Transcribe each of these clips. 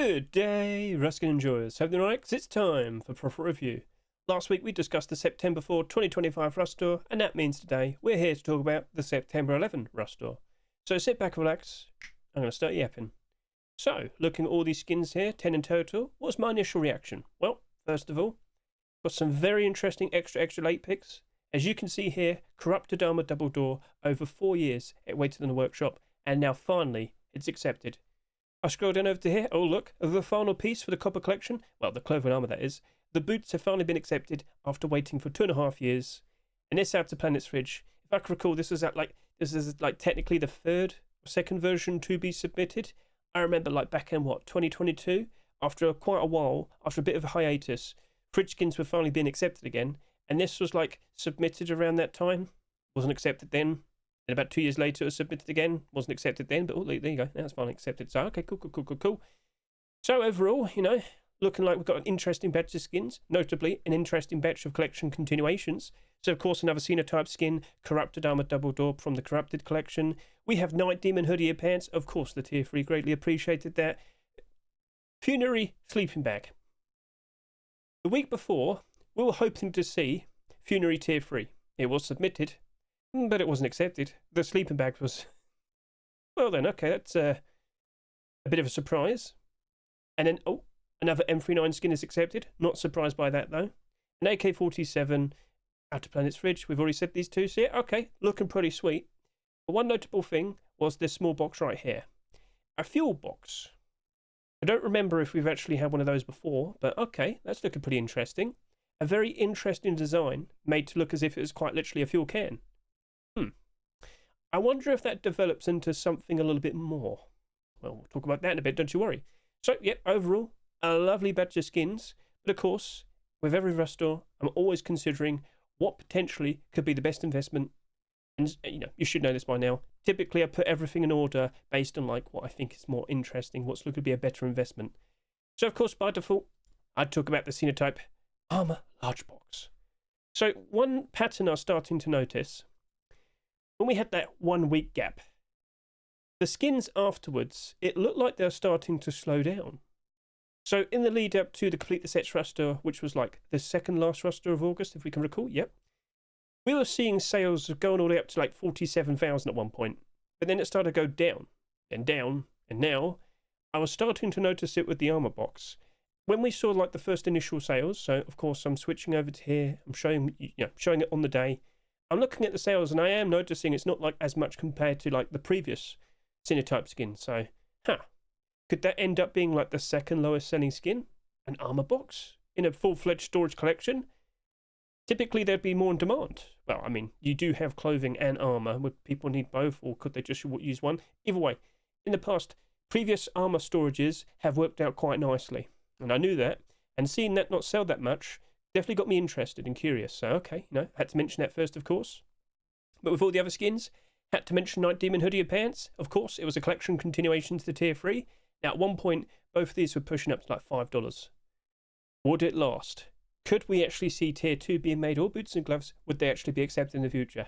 Good day, Ruskin enjoyers. Have the right, 'cause it's time for proper review. Last week we discussed the September 4, 2025 Rust Store, and that means today we're here to talk about the September 11 Rust Store. So sit back and relax. I'm going to start yapping. So, looking at all these skins here, 10 in total, what's my initial reaction? Well, first of all, got some very interesting extra late picks. As you can see here, Corrupted Armour Double Door, over 4 years it waited in the workshop, and now finally it's accepted. I scroll down over to here. Oh, look, the final piece for the Copper Collection. Well, the Clothing Armour, that is. The boots have finally been accepted after waiting for 2.5 years. And this out to Planet's Fridge. If I can recall, this is technically the third or second version to be submitted. I remember back in 2022, after quite a while, after a bit of a hiatus, Fridge skins were finally being accepted again. And this was submitted around that time. Wasn't accepted then. And about 2 years later, it was submitted again. Wasn't accepted then, but there you go. Now it's finally accepted. So, okay, cool. So, overall, looking like we've got an interesting batch of skins. Notably, an interesting batch of collection continuations. So, of course, another Sinotype skin, Corrupted Armour Double Door from the Corrupted Collection. We have Night Demon Hoodie and Pants. Of course, the Tier 3 greatly appreciated that. Funerary Sleeping Bag. The week before, we were hoping to see Funerary Tier 3. It was submitted, but it wasn't accepted. The sleeping bag was... Well then, okay, that's a bit of a surprise. And then, another M39 skin is accepted. Not surprised by that, though. An AK-47, Out of Planet's Fridge. We've already said these two. So, yeah, okay, looking pretty sweet. But one notable thing was this small box right here. A fuel box. I don't remember if we've actually had one of those before, but okay, that's looking pretty interesting. A very interesting design, made to look as if it was quite literally a fuel can. I wonder if that develops into something a little bit more. Well, we'll talk about that in a bit, don't you worry. So, yep, overall, a lovely batch of skins. But of course, with every Rust Store, I'm always considering what potentially could be the best investment. And, you should know this by now. Typically, I put everything in order based on, what I think is more interesting, what's looking to be a better investment. So, of course, by default, I'd talk about the Sinotype Armour Large Box. So, one pattern I was starting to notice... When we had that 1 week gap, the skins afterwards, it looked like they were starting to slow down. So in the lead up to the Complete the Sets Rust Store, which was the second last Rust Store of August, if we can recall, yep. We were seeing sales going all the way up to 47,000 at one point. But then it started to go down, and down, and now I was starting to notice it with the Armour box. When we saw the first initial sales, so of course I'm switching over to here, I'm showing it on the day. I'm looking at the sales and I am noticing it's not as much compared to the previous Sinotype skin. So, could that end up being the second lowest selling skin? An Armour box in a full-fledged storage collection? Typically there'd be more in demand. Well, I mean, you do have clothing and armour. Would people need both, or could they just use one? Either way, in the past, previous Armour storages have worked out quite nicely. And I knew that, and seeing that not sell that much definitely got me interested and curious. So, okay, had to mention that first, of course. But with all the other skins, had to mention Night Demon Hoodie and Pants. Of course, it was a collection continuation to the Tier 3. Now, at one point, both of these were pushing up to $5. Would it last? Could we actually see Tier 2 being made, or boots and gloves? Would they actually be accepted in the future?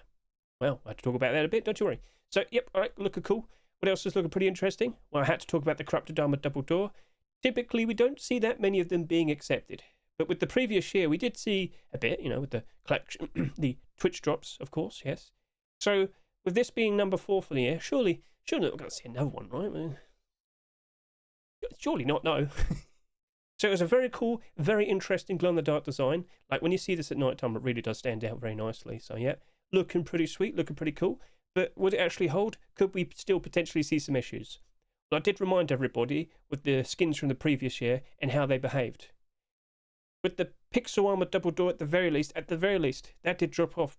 Well, I had to talk about that a bit, don't you worry. So, yep, all right, looking cool. What else is looking pretty interesting? Well, I had to talk about the Corrupted Armour Double Door. Typically, we don't see that many of them being accepted. But with the previous year, we did see a bit, with the collection, the Twitch drops, of course, yes. So, with this being number 4 for the year, surely we're going to see another one, right? Surely not, no. So it was a very cool, very interesting glow-in-the-dark design. When you see this at night time, it really does stand out very nicely. So, yeah, looking pretty sweet, looking pretty cool. But would it actually hold? Could we still potentially see some issues? Well, I did remind everybody with the skins from the previous year and how they behaved. With the Pixel Armour Double Door at the very least, that did drop off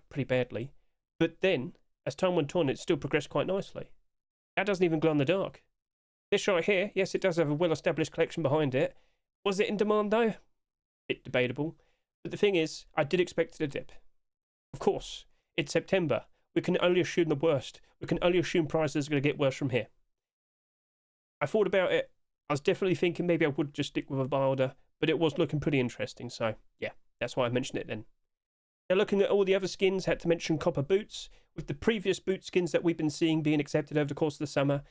pretty badly. But then, as time went on, it still progressed quite nicely. That doesn't even glow in the dark. This right here, yes, it does have a well-established collection behind it. Was it in demand, though? Bit debatable. But the thing is, I did expect it to dip. Of course, it's September. We can only assume the worst. We can only assume prices are going to get worse from here. I thought about it. I was definitely thinking maybe I would just stick with a buy order, but it was looking pretty interesting, so yeah, that's why I mentioned it then. Now, looking at all the other skins, had to mention Copper Boots. With the previous boot skins that we've been seeing being accepted over the course of the summer,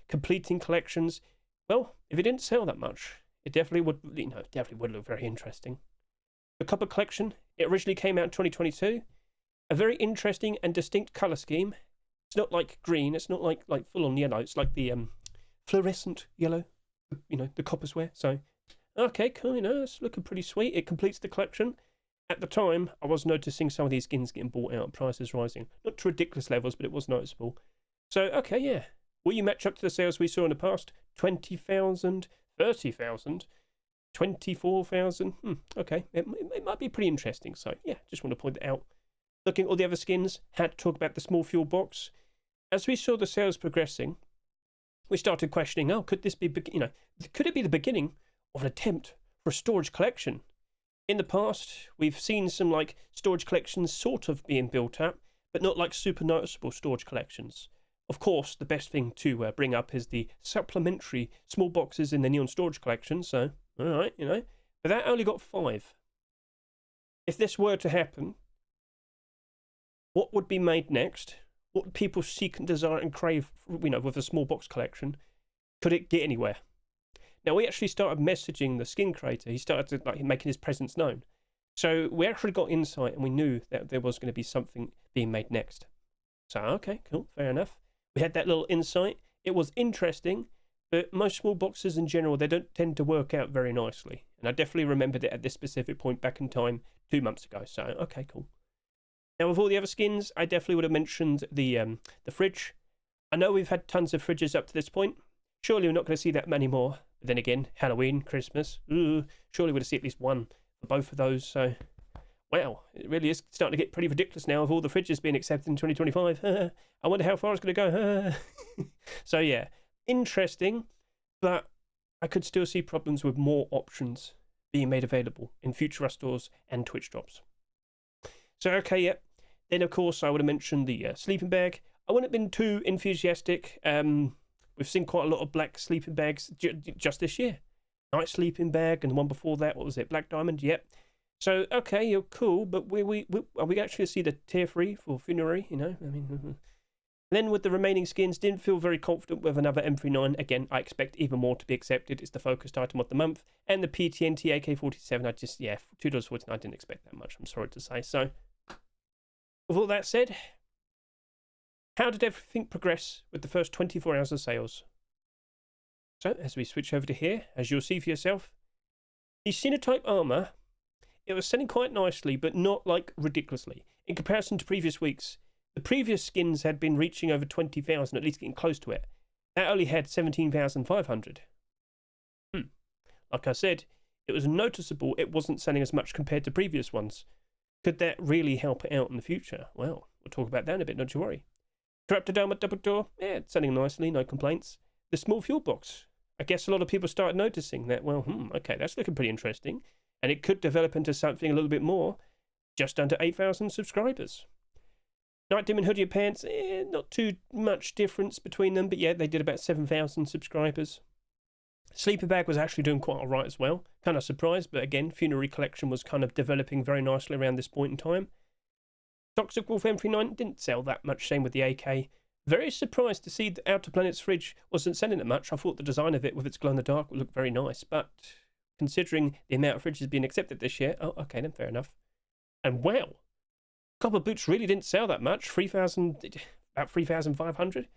completing collections, Well, if it didn't sell that much, it definitely would, definitely would look very interesting. The Copper Collection, it originally came out in 2022. A very interesting and distinct colour scheme. It's not like green, it's not like full-on yellow, it's like the fluorescent yellow, the coppers wear. So, okay, cool, it's looking pretty sweet. It completes the collection. At the time, I was noticing some of these skins getting bought out, prices rising. Not to ridiculous levels, but it was noticeable. So, okay, yeah. Will you match up to the sales we saw in the past? 20,000, 30,000, 24,000. Okay, it might be pretty interesting. So, yeah, just want to point that out. Looking at all the other skins, had to talk about the small fuel box. As we saw the sales progressing, we started questioning, could this be, could it be the beginning of an attempt for a storage collection? In the past, we've seen some storage collections sort of being built up, but not like super noticeable storage collections. Of course, the best thing to bring up is the supplementary small boxes in the Neon Storage Collection, so, alright, but that only got 5. If this were to happen, what would be made next? What would people seek and desire and crave, with a small box collection? Could it get anywhere? Now, we actually started messaging the skin creator. He started making his presence known. So we actually got insight and we knew that there was going to be something being made next. So, okay, cool, fair enough. We had that little insight. It was interesting, but most small boxes in general, they don't tend to work out very nicely. And I definitely remembered it at this specific point back in time 2 months ago. So, okay, cool. Now, with all the other skins, I definitely would have mentioned the fridge. I know we've had tons of fridges up to this point. Surely we're not going to see that many more. But then again, Halloween, Christmas, surely we're going to see at least one for both of those. So, wow, it really is starting to get pretty ridiculous now with all the fridges being accepted in 2025. I wonder how far it's going to go. So, yeah, interesting, but I could still see problems with more options being made available in future Rust stores and Twitch drops. So, okay, yeah. Then, of course, I would have mentioned the sleeping bag. I wouldn't have been too enthusiastic. We've seen quite a lot of black sleeping bags just this year. Night sleeping bag, and the one before that, what was it? Black Diamond? Yep. So, okay, you're cool, but are we actually going to see the tier 3 for funerary, Then with the remaining skins, didn't feel very confident with another M39. Again, I expect even more to be accepted. It's the focused item of the month. And the PTNT AK-47, $2.49, I didn't expect that much, I'm sorry to say. So, with all that said, how did everything progress with the first 24 hours of sales? So, as we switch over to here, as you'll see for yourself, the Sinotype Armour, it was selling quite nicely, but not ridiculously. In comparison to previous weeks, the previous skins had been reaching over 20,000, at least getting close to it. That only had 17,500. Like I said, it was noticeable it wasn't selling as much compared to previous ones. Could that really help it out in the future? Well, we'll talk about that in a bit, don't you worry. Corrupted Armour Double Door, yeah, it's selling nicely, no complaints. The small fuel box, I guess a lot of people started noticing that, okay, that's looking pretty interesting. And it could develop into something a little bit more, just under 8,000 subscribers. Night Demon Hoodie Pants, not too much difference between them, but yeah, they did about 7,000 subscribers. Sleeper Bag was actually doing quite alright as well. Kind of surprised, but again, Funerary Collection was kind of developing very nicely around this point in time. Toxic Wolf M39 didn't sell that much, same with the AK. Very surprised to see the Outer Planets fridge wasn't selling it much. I thought the design of it with its glow in the dark would look very nice, but considering the amount of fridges being accepted this year, okay then, fair enough. And wow, Copper Boots really didn't sell that much, about 3,500.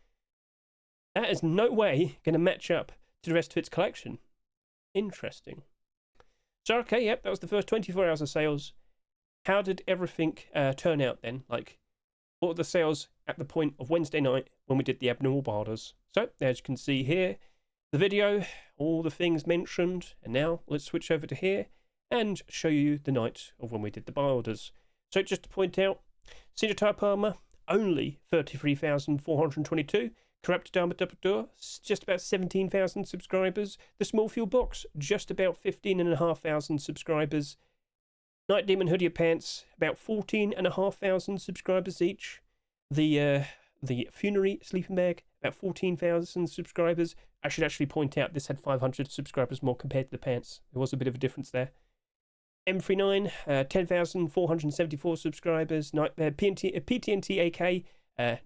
That is no way going to match up to the rest of its collection. Interesting. So, okay, yep, that was the first 24 hours of sales. How did everything turn out then? What were the sales at the point of Wednesday night when we did the abnormal borders? So, as you can see here, the video, all the things mentioned, and now let's switch over to here and show you the night of when we did the borders. So, just to point out, Sinotype Armour, only 33,422. Corrupted Armour Double Door, just about 17,000 subscribers. The Small Fuel Box, just about 15,500 subscribers. Night Demon Hoodie Pants, about 14,500 subscribers each. The Funerary Sleeping Bag, about 14,000 subscribers. I should actually point out this had 500 subscribers more compared to the pants. There was a bit of a difference there. M39, 10,474 subscribers. PTNT AK,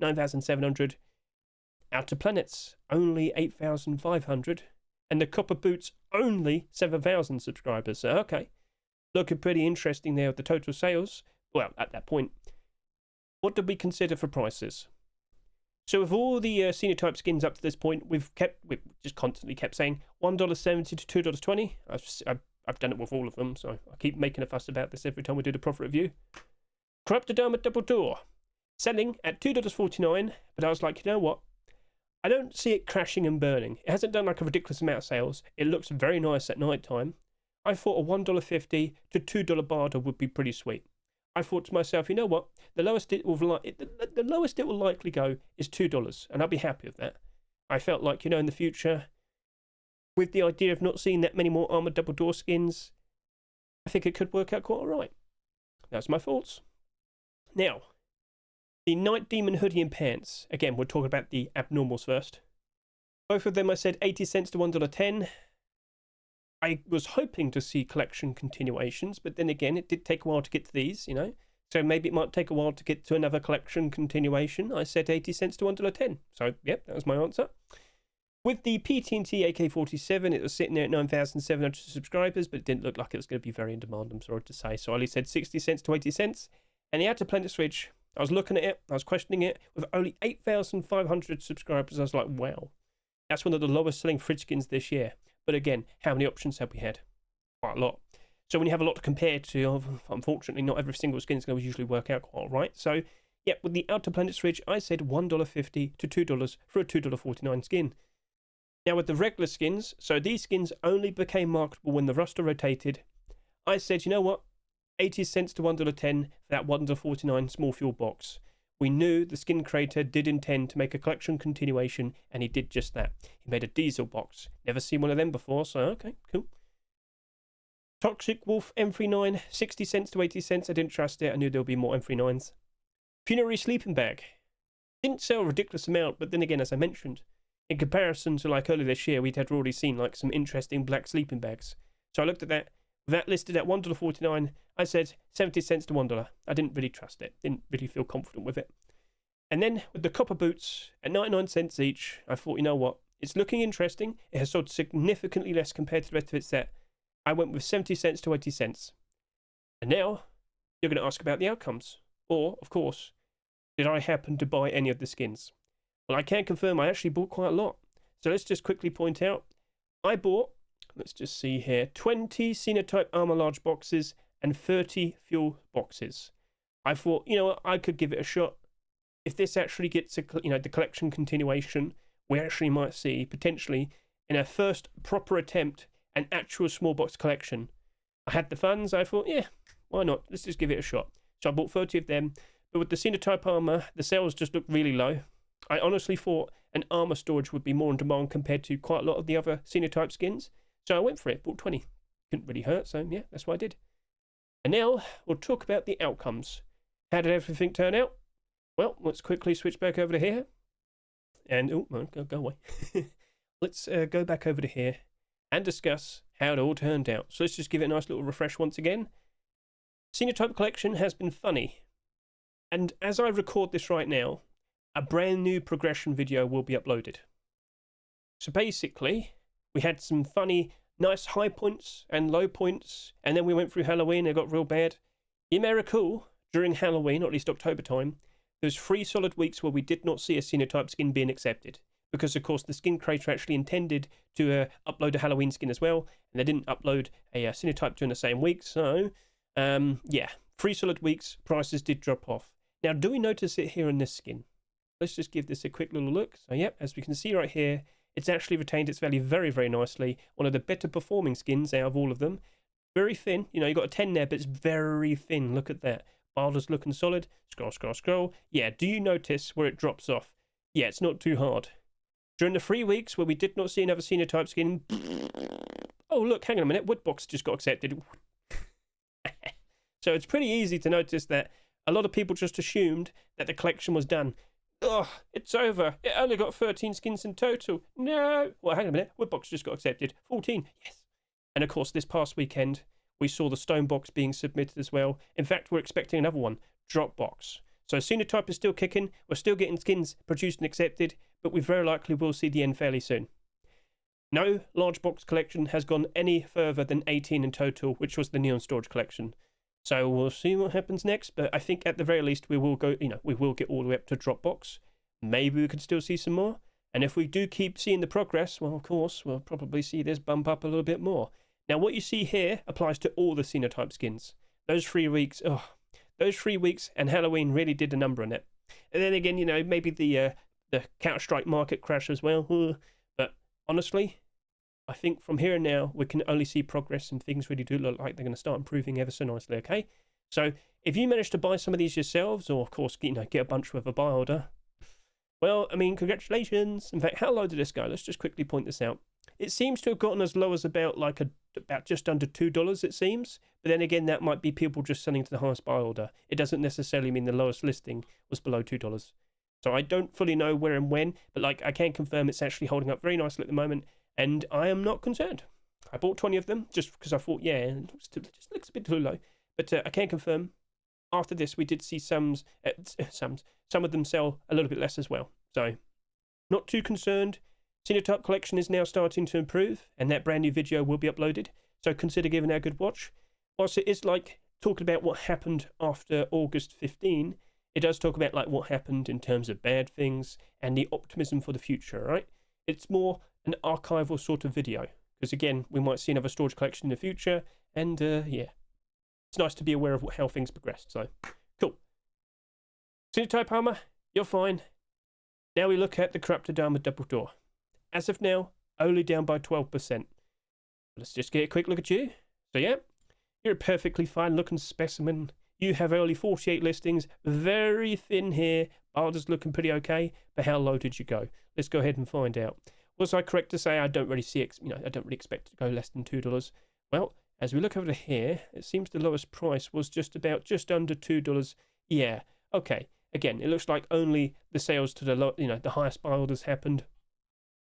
9,700. Outer Planets, only 8,500. and the copper boots only 7,000 subscribers. So, okay, looking pretty interesting there with the total sales. Well, at that point, what did we consider for prices? So with all the Sinotype skins up to this point, we've just constantly kept saying $1.70 to $2.20. I've done it with all of them, so I keep making a fuss about this every time we do the profit review. Corrupted Armour Double Door, selling at $2.49, but I was like, you know what? I don't see it crashing and burning. It hasn't done like a ridiculous amount of sales. It looks very nice at night time. I thought a $1.50 to $2 barter would be pretty sweet. I thought to myself, you know what? The lowest it will likely go is $2, and I'll be happy with that. I felt like, in the future, with the idea of not seeing that many more Armour Double Door skins, I think it could work out quite alright. That's my thoughts. Now, the Night Demon hoodie and pants. Again, we're talking about the abnormals first. Both of them I said 80 cents to $1.10. I was hoping to see collection continuations, but then again, it did take a while to get to these, So maybe it might take a while to get to another collection continuation. I said 80 cents to $1.10. So, yep, that was my answer. With the PT&T AK-47, it was sitting there at 9,700 subscribers, but it didn't look like it was going to be very in demand, I'm sorry to say. So I only said 60 cents to 80 cents. And the Outer Planet Switch, I was looking at it, I was questioning it. With only 8,500 subscribers, I was like, wow. That's one of the lowest selling fridge skins this year. But again, how many options have we had? Quite a lot. So when you have a lot to compare to, unfortunately, not every single skin is going to usually work out quite right. So, yeah, with the Outer Planet Switch, I said $1.50 to $2 for a $2.49 skin. Now, with the regular skins, so these skins only became marketable when the roster rotated. I said, you know what? 80 cents to $1.10 for that $1.49 small fuel box. We knew the skin creator did intend to make a collection continuation, and he did just that. He made a diesel box. Never seen one of them before, so okay, cool. Toxic Wolf M39, 60 cents to 80 cents. I didn't trust it. I knew there would be more M39s. Funerary sleeping bag. Didn't sell a ridiculous amount, but then again, as I mentioned, in comparison to like earlier this year, we'd had already seen like some interesting black sleeping bags. So I looked at that. With that listed at $1.49, I said 70 cents to $1. I didn't really trust it. Didn't really feel confident with it. And then with the copper boots at 99 cents each, I thought, you know what? It's looking interesting. It has sold significantly less compared to the rest of its set. I went with 70 cents to 80 cents. And now, you're going to ask about the outcomes. Or, of course, did I happen to buy any of the skins? Well, I can confirm I actually bought quite a lot. So let's just quickly point out. I bought, let's just see here, 20 Sinotype Armour large boxes and 30 fuel boxes. I thought, you know what, I could give it a shot. If this actually gets a, the collection continuation, we actually might see, potentially, in our first proper attempt, an actual small box collection. I had the funds, I thought, yeah, why not? Let's just give it a shot. So I bought 30 of them. But with the Sinotype Armour, the sales just looked really low. I honestly thought an Armour storage would be more in demand compared to quite a lot of the other Sinotype skins. So I went for it, bought 20. Couldn't really hurt, so yeah, that's what I did. And now we'll talk about the outcomes. How did everything turn out? Well, let's quickly switch back over to here. And, oh, go away. Let's go back over to here and discuss how it all turned out. So let's just give it a nice little refresh once again. Sinotype Collection has been funny. And as I record this right now, a brand new progression video will be uploaded. So basically, we had some funny, nice high points and low points, and then we went through Halloween and it got real bad. You may recall, during Halloween, or at least October time, there was 3 solid weeks where we did not see a Sinotype skin being accepted. Because, of course, the skin creator actually intended to upload a Halloween skin as well, and they didn't upload a Sinotype during the same week. So, yeah, 3 solid weeks, prices did drop off. Now, do we notice it here in this skin? Let's just give this a quick little look. So, yep, as we can see right here, it's actually retained its value very, very nicely. One of the better performing skins out of all of them. Very thin. You've got a 10 there, but it's very thin. Look at that. Barter's looking solid. Scroll, scroll, scroll. Yeah, do you notice where it drops off? Yeah, it's not too hard. During the 3 weeks where we did not see another Sinotype skin... Oh, look, hang on a minute. Woodbox just got accepted. So it's pretty easy to notice that a lot of people just assumed that the collection was done. Ugh, it's over. It only got 13 skins in total. No. Well, hang on a minute. Woodbox just got accepted. 14. Yes. And of course, this past weekend, we saw the stone box being submitted as well. In fact, we're expecting another one. Dropbox. So Sinotype is still kicking. We're still getting skins produced and accepted, but we very likely will see the end fairly soon. No large box collection has gone any further than 18 in total, which was the Neon Storage collection. So we'll see what happens next, but I think at the very least we will go, we will get all the way up to drop box. Maybe we could still see some more. And if we do keep seeing the progress, well, of course, we'll probably see this bump up a little bit more. Now, what you see here applies to all the Sinotype skins. Those 3 weeks, those 3 weeks and Halloween really did a number on it. And then again, maybe the Counter-Strike market crash as well. But honestly, I think from here and now, we can only see progress and things really do look like they're going to start improving ever so nicely, okay? So if you manage to buy some of these yourselves, or of course, get a bunch with a buy order, well, I mean, congratulations. In fact, how low did this go? Let's just quickly point this out. It seems to have gotten as low as about just under $2, it seems. But then again, that might be people just selling to the highest buy order. It doesn't necessarily mean the lowest listing was below $2. So I don't fully know where and when, but I can confirm it's actually holding up very nicely at the moment, and I am not concerned. I bought 20 of them just because I thought, yeah, it just looks a bit too low. But I can confirm after this we did see some of them sell a little bit less as well. So not too concerned. Sinotype collection is now starting to improve, and that brand new video will be uploaded. So consider giving that a good watch. Whilst it is talking about what happened after August 15, it does talk about what happened in terms of bad things and the optimism for the future, right? It's more an archival sort of video, because again, we might see another storage collection in the future, and yeah, it's nice to be aware of how things progressed. So cool. Sinotype Armour, you're fine. Now we look at the corrupted Armour double door. As of now, only down by 12%. Let's just get a quick look at you. So yeah, you're a perfectly fine looking specimen. You have only 48 listings, very thin here. Barter's looking pretty okay, but how low did you go? Let's go ahead and find out. Was I correct to say I don't really see, I don't really expect it to go less than $2? Well, as we look over here, it seems the lowest price was just under $2. Yeah, okay. Again, it looks like only the sales to the highest buy orders happened.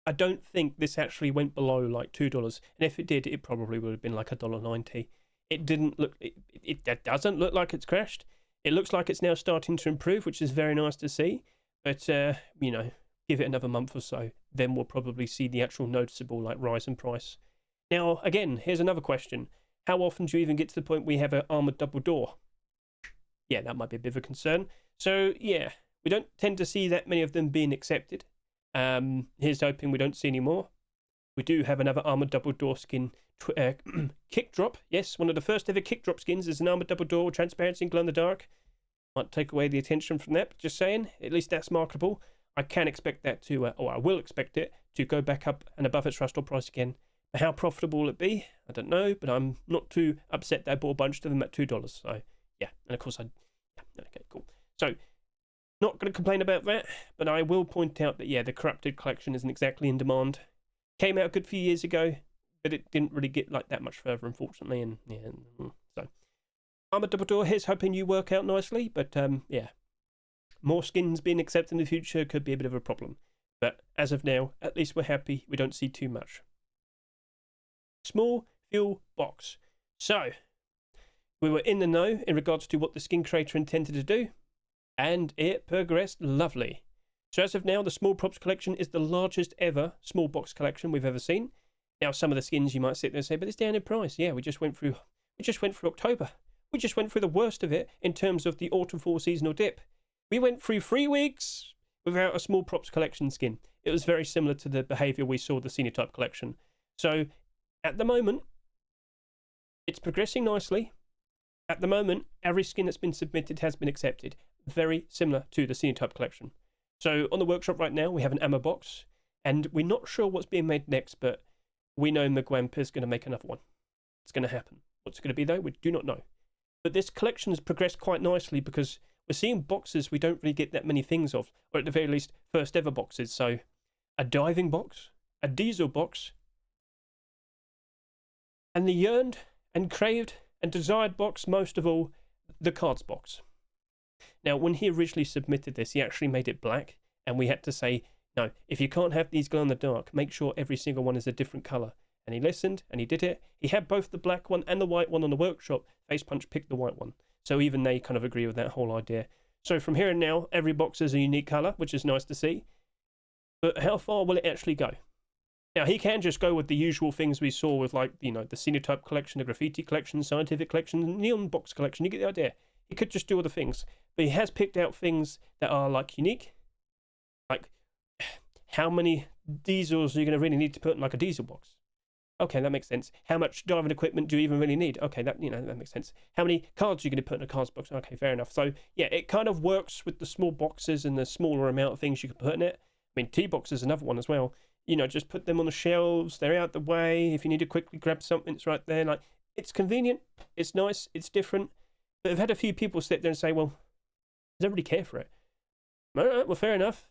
I don't think this actually went below $2, and if it did, it probably would have been $1.90. It didn't look. It doesn't look like it's crashed. It looks like it's now starting to improve, which is very nice to see. But give it another month or so, then we'll probably see the actual noticeable rise in price. Now, again, here's another question: how often do you even get to the point where you have an armored double door? Yeah, that might be a bit of a concern. So yeah, we don't tend to see that many of them being accepted. Here's hoping we don't see any more. We do have another armored double door skin kick drop. Yes, one of the first ever kick drop skins is an armored double door with transparency and glow in the dark. Might take away the attention from that, but just saying, at least that's marketable. I can expect that to, or I will expect it to go back up and above its rust or price again. But how profitable will it be? I don't know, but I'm not too upset that I bought a bunch of them at $2. So yeah, and of course okay, cool. So not going to complain about that, but I will point out that yeah, the corrupted collection isn't exactly in demand. Came out a good few years ago, but it didn't really get that much further, unfortunately. And yeah, so Armored Double Door, here's hoping you work out nicely, but yeah, more skins being accepted in the future could be a bit of a problem. But as of now, at least we're happy we don't see too much. Small fuel box. So we were in the know in regards to what the skin creator intended to do, and it progressed lovely. So as of now, the small props collection is the largest ever small box collection we've ever seen. Now, some of the skins you might sit there and say, but it's down in price. Yeah, we just went through October. We just went through the worst of it in terms of the autumn fall seasonal dip. We went through 3 weeks without a small props collection skin. It was very similar to the behavior we saw the Sinotype collection. So at the moment, it's progressing nicely. At the moment, every skin that's been submitted has been accepted. Very similar to the Sinotype collection. So on the workshop right now, we have an ammo box, and we're not sure what's being made next, but we know Mugwamp is going to make another one. It's going to happen. What's it going to be, though? We do not know. But this collection has progressed quite nicely because we're seeing boxes we don't really get that many things of, or at the very least, first ever boxes. So a diving box, a diesel box, and the yearned and craved and desired box, most of all, the cards box. Now, when he originally submitted this, he actually made it black, and we had to say, no, if you can't have these glow in the dark, make sure every single one is a different colour. And he listened, and he did it. He had both the black one and the white one on the workshop. Face Punch picked the white one. So even they kind of agree with that whole idea. So from here and now, every box is a unique colour, which is nice to see. But how far will it actually go? Now, he can just go with the usual things we saw with, like, the Sinotype collection, the graffiti collection, scientific collection, neon box collection. You get the idea. He could just do all the things. But he has picked out things that are, like, unique. Like, how many diesels are you going to really need to put in, like, a diesel box? Okay, that makes sense. How much driving equipment do you even really need? Okay, that makes sense. How many cards are you going to put in a cards box? Okay, fair enough. So, yeah, it kind of works with the small boxes and the smaller amount of things you can put in it. I mean, tea box is another one as well. Just put them on the shelves. They're out the way. If you need to quickly grab something, it's right there. Like, it's convenient. It's nice. It's different. But I've had a few people sit there and say, well, does everybody care for it? All right, well, fair enough.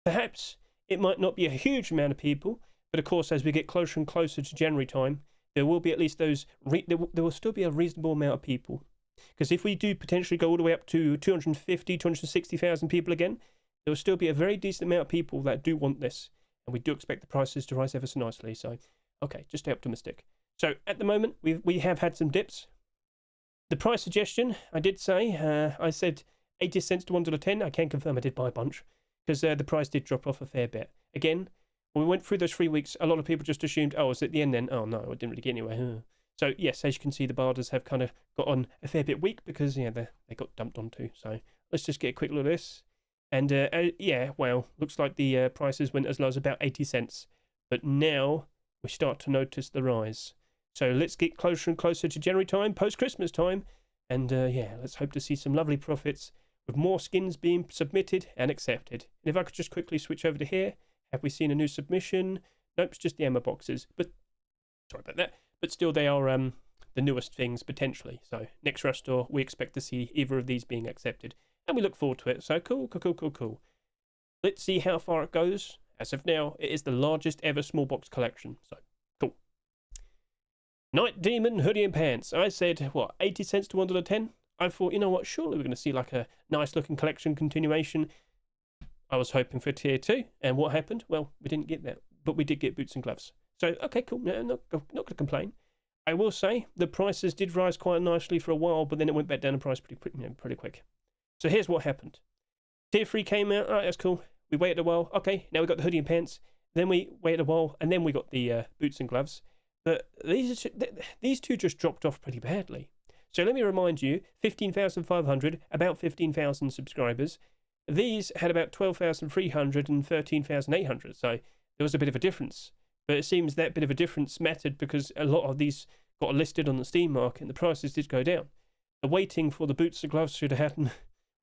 Perhaps it might not be a huge amount of people, but of course, as we get closer and closer to January time, there will be at least those, there will still be a reasonable amount of people. Because if we do potentially go all the way up to 250, 260,000 people again, there will still be a very decent amount of people that do want this. And we do expect the prices to rise ever so nicely. So, okay, just stay optimistic. So, at the moment, we have had some dips. The price suggestion, I did say, I said 80 cents to $1.10. I can confirm I did buy a bunch, because the price did drop off a fair bit. Again, when we went through those 3 weeks, a lot of people just assumed, oh, it's at the end then? Oh, no, it didn't really get anywhere. So, yes, as you can see, the barders have kind of got on a fair bit weak because, yeah, they got dumped onto. So, let's just get a quick look at this. And, yeah, well, looks like the prices went as low as about 80 cents. But now we start to notice the rise. So let's get closer and closer to January time, post-Christmas time. And, yeah, let's hope to see some lovely profits with more skins being submitted and accepted. And if I could just quickly switch over to here. Have we seen a new submission? Nope, it's just the Armour boxes. But, sorry about that. But still, they are the newest things, potentially. So, next Rush Store, we expect to see either of these being accepted. And we look forward to it. So, cool. Let's see how far it goes. As of now, it is the largest ever small box collection. So, cool. Night Demon hoodie and pants. I said, what, 80 cents to $1.10? I thought, you know what, surely we're going to see like a nice looking collection continuation. I was hoping for tier 2, and what happened? Well, we didn't get that, but we did get boots and gloves. So, okay, cool, no, not going to complain. I will say, the prices did rise quite nicely for a while, but then it went back down in price pretty quick. So here's what happened. Tier 3 came out, alright, that's cool. We waited a while, okay, now we got the hoodie and pants. Then we waited a while, and then we got the boots and gloves. But these two just dropped off pretty badly. So let me remind you, 15,500, about 15,000 subscribers. These had about 12,300 and 13,800, so there was a bit of a difference. But it seems that bit of a difference mattered because a lot of these got listed on the Steam market and the prices did go down. The waiting for the boots and gloves should have happened.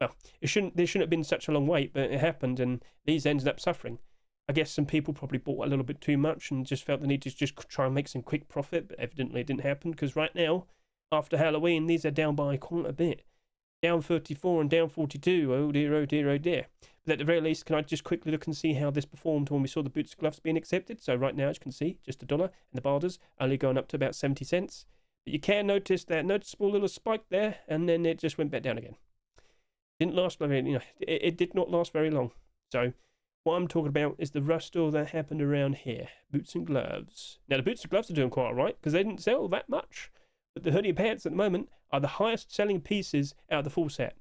Well, there shouldn't have been such a long wait, but it happened and these ended up suffering. I guess some people probably bought a little bit too much and just felt the need to just try and make some quick profit, but evidently it didn't happen because right now, after Halloween, these are down by quite a bit. Down 34 and down 42. Oh dear, oh dear, oh dear. But at the very least, can I just quickly look and see how this performed when we saw the boots and gloves being accepted? So right now, as you can see, just $1, and the barders only going up to about 70 cents. But you can notice that noticeable little spike there, and then it just went back down again. Didn't last very, it did not last very long. So what I'm talking about is the rush store that happened around here. Boots and gloves. Now the boots and gloves are doing quite alright because they didn't sell that much. But the hoodie and pants at the moment are the highest selling pieces out of the full set.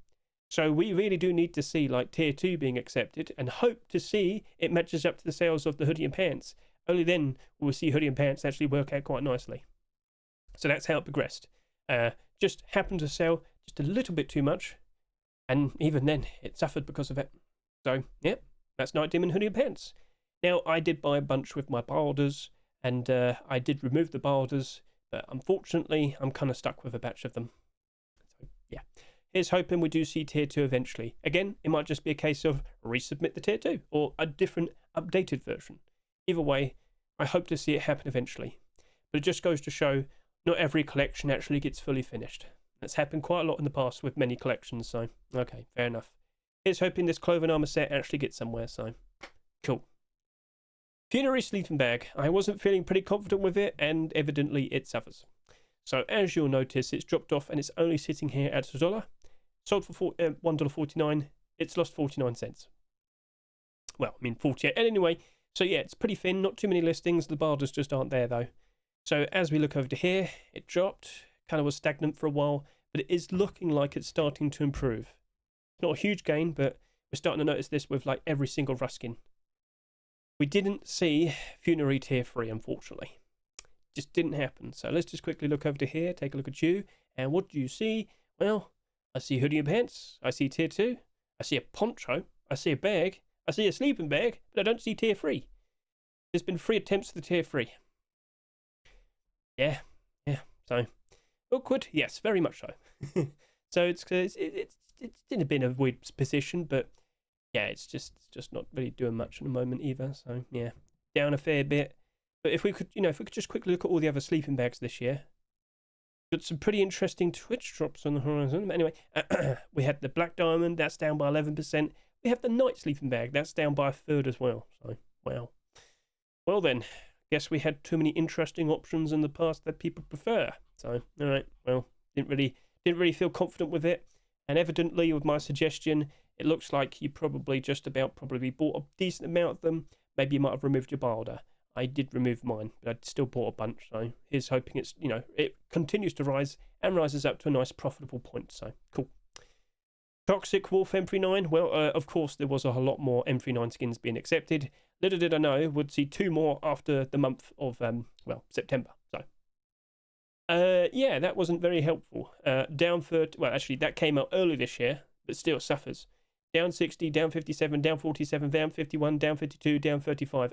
So we really do need to see like tier 2 being accepted and hope to see it matches up to the sales of the hoodie and pants. Only then will we see hoodie and pants actually work out quite nicely. So that's how it progressed. Just happened to sell just a little bit too much. And even then, it suffered because of it. So, yep, that's Night Demon hoodie and pants. Now, I did buy a bunch with my barders. And I did remove the barders. But unfortunately, I'm kind of stuck with a batch of them. So, yeah. Here's hoping we do see tier 2 eventually. Again, it might just be a case of resubmit the tier 2 or a different updated version. Either way, I hope to see it happen eventually. But it just goes to show not every collection actually gets fully finished. That's happened quite a lot in the past with many collections, so okay, fair enough. Here's hoping this clothing armor set actually gets somewhere, so cool. Funerary sleeping bag. I wasn't feeling pretty confident with it, and evidently it suffers. So as you'll notice, it's dropped off and it's only sitting here at $1. Sold for $1.49. It's lost 49 cents. Well, I mean 48. And anyway, so yeah, it's pretty thin. Not too many listings. The barders just aren't there though. So as we look over to here, it dropped. Kind of was stagnant for a while, but it is looking like it's starting to improve. Not a huge gain, but we're starting to notice this with like every single Ruskin. we didn't see Funerary Tier 3, unfortunately. Just didn't happen. So let's just quickly look over to here, take a look at you, and what do you see? Well, I see hoodie and pants, I see Tier 2, I see a poncho, I see a bag, I see a sleeping bag, but I don't see Tier 3. There's been 3 attempts for the Tier 3. Yeah, so awkward, yes, very much so. So it's in a bit of a weird position, but yeah, it's just not really doing much at the moment either. So yeah, down a fair bit. But if we could just quickly look at all the other sleeping bags this year, got some pretty interesting Twitch drops on the horizon. But anyway, we had the Black Diamond, that's down by 11%. We have the Night sleeping bag, that's down by a third as well. So wow. Well then, guess we had too many interesting options in the past that people prefer. So all right, well, didn't really feel confident with it, and evidently with my suggestion, it looks like you probably bought a decent amount of them. Maybe you might have removed your barder. I did remove mine, but I still bought a bunch. So here's hoping it continues to rise and rises up to a nice profitable point. So cool. Toxic Wolf M39. Well, of course, there was a lot more M39 skins being accepted. Little did I know, would see 2 more after the month of September. So yeah, that wasn't very helpful. Down 30. Well, actually, that came out early this year, but still suffers. Down 60, down 57, down 47, down 51, down 52, down 35.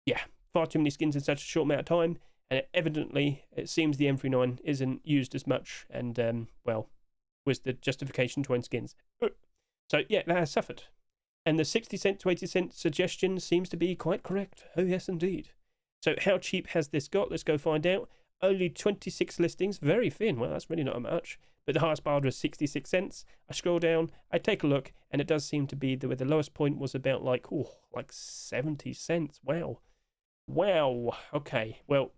Yeah, far too many skins in such a short amount of time, and evidently it seems the M39 isn't used as much, and was the justification to own skins. So yeah, that has suffered. And the 60 cent to 80 cent suggestion seems to be quite correct. Oh yes, indeed. So how cheap has this got? Let's go find out. Only 26 listings, very thin. Well, that's really not much. But the highest barter is 66 cents. I scroll down, I take a look, and it does seem to be where the lowest point was about like 70 cents. Wow. Okay. Well,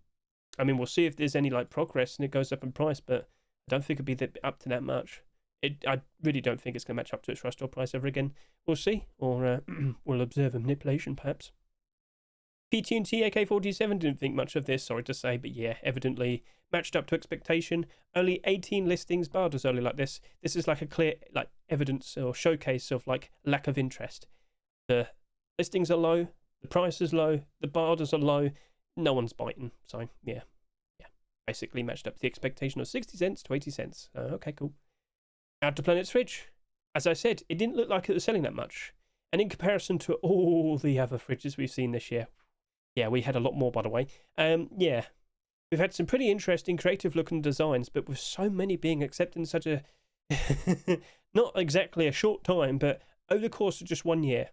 I mean, we'll see if there's any progress and it goes up in price, but I don't think it'd be up to that much. I really don't think it's going to match up to its Rustore price ever again. We'll see, or we'll observe a manipulation perhaps. PT&T AK-47 didn't think much of this, sorry to say, but yeah, evidently matched up to expectation. Only 18 listings, barters only like this. This is like a clear evidence or showcase of lack of interest. The listings are low, the price is low, the barters are low, no one's biting. So yeah, basically matched up to the expectation of 60 cents to 80 cents. Okay, cool. Outer Planet's fridge. As I said, it didn't look like it was selling that much. And in comparison to all the other fridges we've seen this year, yeah, we had a lot more, by the way. Yeah, we've had some pretty interesting, creative-looking designs, but with so many being accepted in such a... not exactly a short time, but over the course of just 1 year,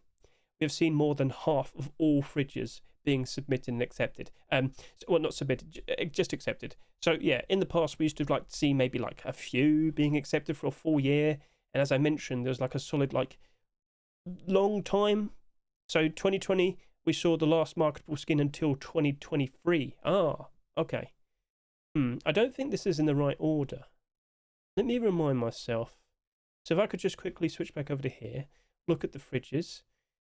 we've seen more than half of all fridges being submitted and accepted. Well, not submitted, just accepted. So, yeah, in the past, we used to see maybe a few being accepted for a full year. And as I mentioned, there was a solid, long time. So, 2020... we saw the last marketable skin until 2023. Ah, okay. I don't think this is in the right order. Let me remind myself. So if I could just quickly switch back over to here, look at the fridges,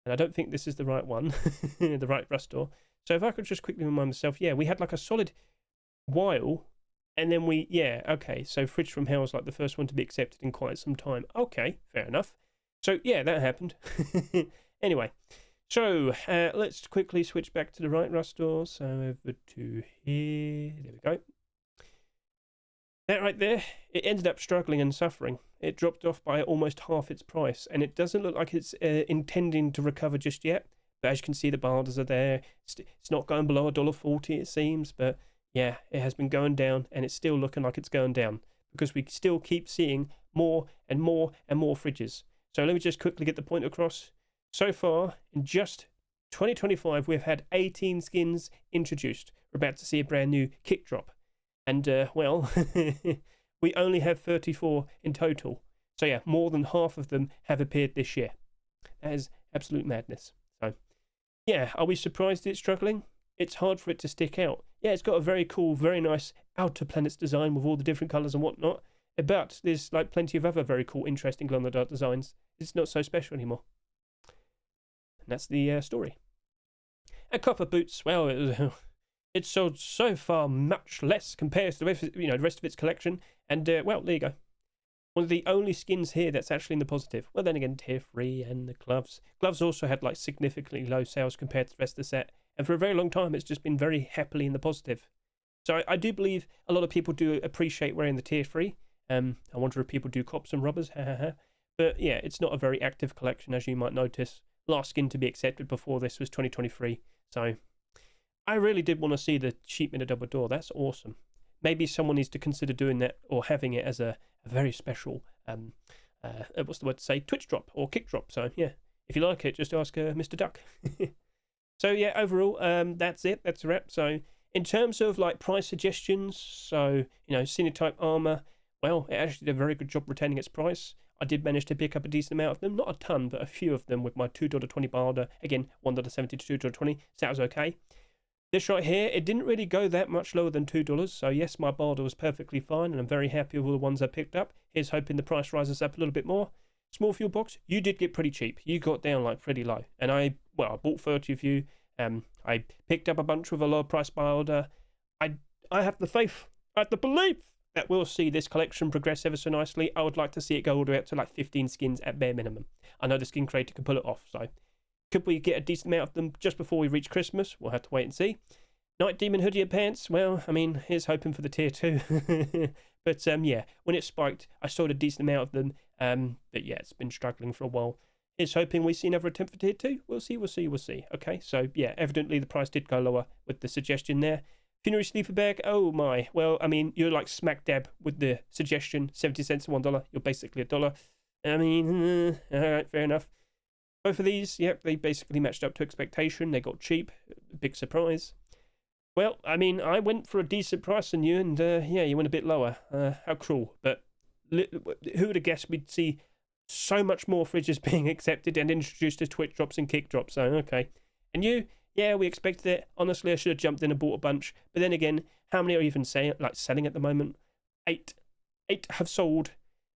and I don't think this is the right one, the right Rustore. So if I could just quickly remind myself, yeah, we had a solid while, and then okay, so Fridge from Hell was the first one to be accepted in quite some time. Okay, fair enough. So yeah, that happened. Anyway. So, let's quickly switch back to the right Rustore. So, over to here. There we go. That right there, it ended up struggling and suffering. It dropped off by almost half its price, and it doesn't look like it's intending to recover just yet. But as you can see, the barders are there. It's not going below $1.40, it seems. But, yeah, it has been going down, and it's still looking like it's going down. Because we still keep seeing more and more and more fridges. So, let me just quickly get the point across. So far, in just 2025, we've had 18 skins introduced. We're about to see a brand new kick drop. And, we only have 34 in total. So, yeah, more than half of them have appeared this year. That is absolute madness. So, yeah, are we surprised it's struggling? It's hard for it to stick out. Yeah, it's got a very cool, very nice Outer Planets design with all the different colours and whatnot. But there's, plenty of other very cool, interesting glow-in-the-dark designs. It's not so special anymore. And that's the story. And Copper Boots, well, it sold so far much less compared to the rest of its collection. And, well, there you go. One of the only skins here that's actually in the positive. Well, then again, tier 3 and the gloves. Gloves also had like significantly low sales compared to the rest of the set. And for a very long time, it's just been very happily in the positive. So I do believe a lot of people do appreciate wearing the tier 3. I wonder if people do cops and rubbers. But yeah, it's not a very active collection, as you might notice. Last skin to be accepted before this was 2023. So I really did want to see the sheep in a double door. That's awesome. Maybe someone needs to consider doing that or having it as a very special, what's the word to say, Twitch drop or kick drop. So yeah, if you like it, just ask Mr. Duck. So yeah, overall, that's it. That's a wrap. So in terms of like price suggestions, so Sinotype Armour, well, it actually did a very good job retaining its price. I did manage to pick up a decent amount of them, not a ton, but a few of them with my $2.20 barter. Again, $1.70 to $2.20, so that was okay. This right here, it didn't really go that much lower than $2, so yes, my barter was perfectly fine, and I'm very happy with all the ones I picked up. Here's hoping the price rises up a little bit more. Small fuel box, you did get pretty cheap. You got down like pretty low, and I bought 30 of you. I picked up a bunch with a lower price barter. I have the faith, I have the belief that we'll see this collection progress ever so nicely. I would like to see it go all the way up to like 15 skins at bare minimum. I know the skin creator can pull it off, so could we get a decent amount of them just before we reach Christmas? We'll have to wait and see. Night Demon hoodie and pants, well, I mean, here's hoping for the tier 2. But yeah, when it spiked, I sold a decent amount of them. But yeah, it's been struggling for a while. Here's hoping we see another attempt for tier 2. We'll see. Okay, so yeah, evidently the price did go lower with the suggestion there. Funerary sleeper bag, oh my. Well, I mean, you're like smack dab with the suggestion, 70 cents to $1. You're basically $1. I mean, all right, fair enough. Both of these, yep, they basically matched up to expectation. They got cheap. Big surprise. Well, I mean, I went for a decent price on you, and yeah, you went a bit lower. How cruel. But who would have guessed we'd see so much more fridges being accepted and introduced as Twitch drops and kick drops? So, okay. And you, yeah, we expected it. Honestly, I should have jumped in and bought a bunch. But then again, how many are even selling at the moment? 8 have sold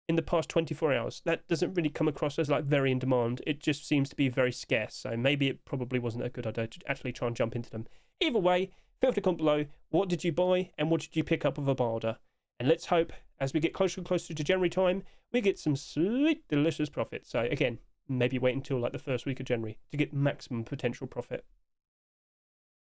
in the past 24 hours. That doesn't really come across as like very in demand. It just seems to be very scarce. So maybe it probably wasn't a good idea to actually try and jump into them. Either way, feel free to comment below. What did you buy and what did you pick up of a barter? And let's hope as we get closer and closer to January time, we get some sweet, delicious profit. So again, maybe wait until like the first week of January to get maximum potential profit.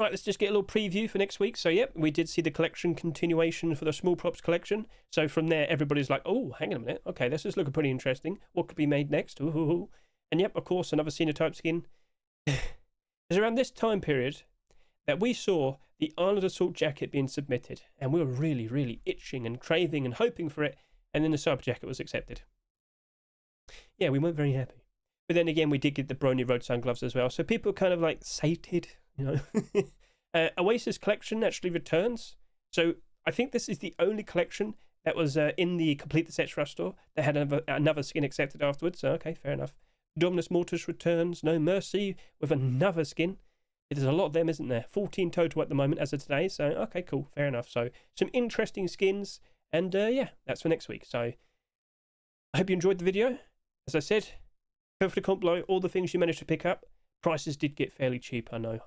Right, let's just get a little preview for next week. So, yep, we did see the collection continuation for the small props collection. So from there, everybody's like, oh, hang on a minute. Okay, this is looking pretty interesting. What could be made next? Ooh. And yep, of course, another Sinotype skin. It's around this time period that we saw the Island Assault jacket being submitted. And we were really, really itching and craving and hoping for it. And then the sub jacket was accepted. Yeah, we weren't very happy. But then again, we did get the Brony Road Sun gloves as well. So people are kind of like sated. Oasis collection actually returns. So I think this is the only collection that was in the Complete the Sets Rush store that had another skin accepted afterwards. So okay, fair enough. Dominus Mortis returns. No Mercy with another skin. There's a lot of them, isn't there? 14 total at the moment as of today. So okay, cool, fair enough. So some interesting skins. And yeah, that's for next week. So I hope you enjoyed the video. As I said, feel free to comment below all the things you managed to pick up. Prices did get fairly cheap, I know.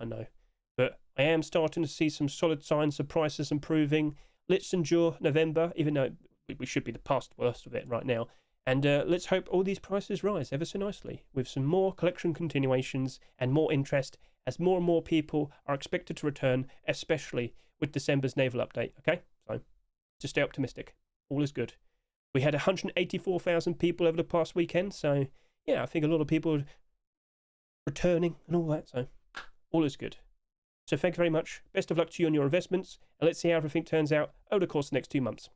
But I am starting to see some solid signs of prices improving. Let's endure November, even though we should be the past worst of it right now. And let's hope all these prices rise ever so nicely with some more collection continuations and more interest as more and more people are expected to return, especially with December's naval update, okay? So just stay optimistic. All is good. We had 184,000 people over the past weekend, so yeah, I think a lot of people returning and all that, so all is good. So thank you very much. Best of luck to you on your investments, and let's see how everything turns out over the course of the next 2 months.